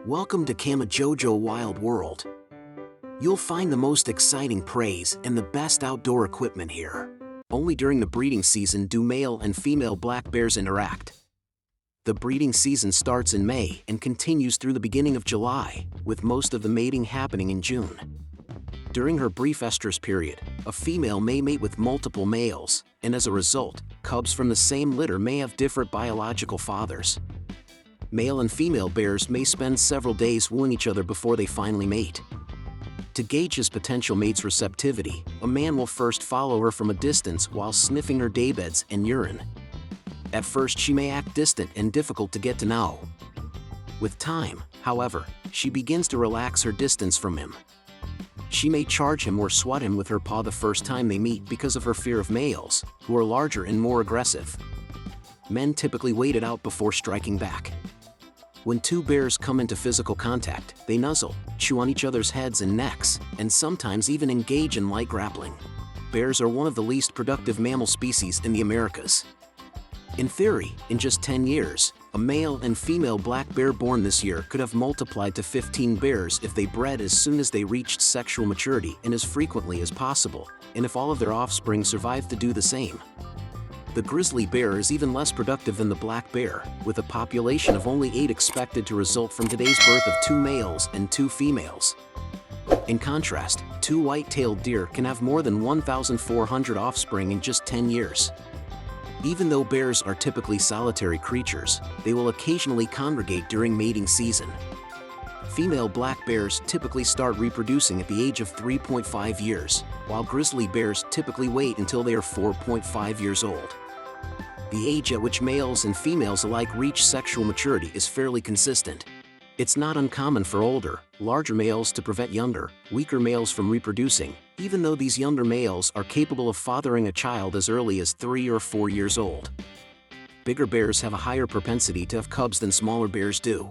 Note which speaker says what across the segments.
Speaker 1: Welcome to Camojojo Wild World. You'll find the most exciting preys and the best outdoor equipment here. Only during the breeding season do male and female black bears interact. The breeding season starts in May and continues through the beginning of July, with most of the mating happening in June. During her brief estrus period, a female may mate with multiple males, and as a result, cubs from the same litter may have different biological fathers. Male and female bears may spend several days wooing each other before they finally mate. To gauge his potential mate's receptivity, a man will first follow her from a distance while sniffing her daybeds and urine. At first she may act distant and difficult to get to know. With time, however, she begins to relax her distance from him. She may charge him or swat him with her paw the first time they meet because of her fear of males, who are larger and more aggressive. Men typically wait it out before striking back. When two bears come into physical contact, they nuzzle, chew on each other's heads and necks, and sometimes even engage in light grappling. Bears are one of the least productive mammal species in the Americas. In theory, in just 10 years, a male and female black bear born this year could have multiplied to 15 bears if they bred as soon as they reached sexual maturity and as frequently as possible, and if all of their offspring survived to do the same. The grizzly bear is even less productive than the black bear, with a population of only 8 expected to result from today's birth of 2 males and 2 females. In contrast, 2 white-tailed deer can have more than 1,400 offspring in just 10 years. Even though bears are typically solitary creatures, they will occasionally congregate during mating season. Female black bears typically start reproducing at the age of 3.5 years, while grizzly bears typically wait until they are 4.5 years old. The age at which males and females alike reach sexual maturity is fairly consistent. It's not uncommon for older, larger males to prevent younger, weaker males from reproducing, even though these younger males are capable of fathering a child as early as 3 or 4 years old. Bigger bears have a higher propensity to have cubs than smaller bears do.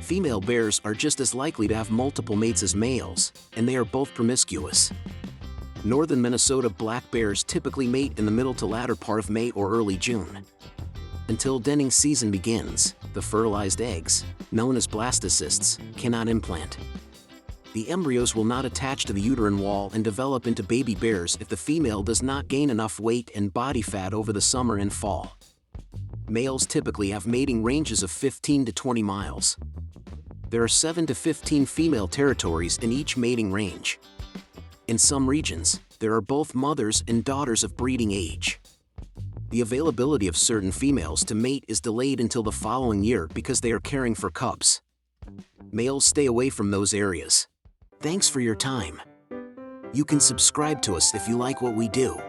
Speaker 1: Female bears are just as likely to have multiple mates as males, and they are both promiscuous. Northern Minnesota black bears typically mate in the middle to latter part of May or early June. Until denning season begins, the fertilized eggs, known as blastocysts, cannot implant. The embryos will not attach to the uterine wall and develop into baby bears if the female does not gain enough weight and body fat over the summer and fall. Males typically have mating ranges of 15 to 20 miles. There are 7 to 15 female territories in each mating range. In some regions, there are both mothers and daughters of breeding age. The availability of certain females to mate is delayed until the following year because they are caring for cubs. Males stay away from those areas. Thanks for your time. You can subscribe to us if you like what we do.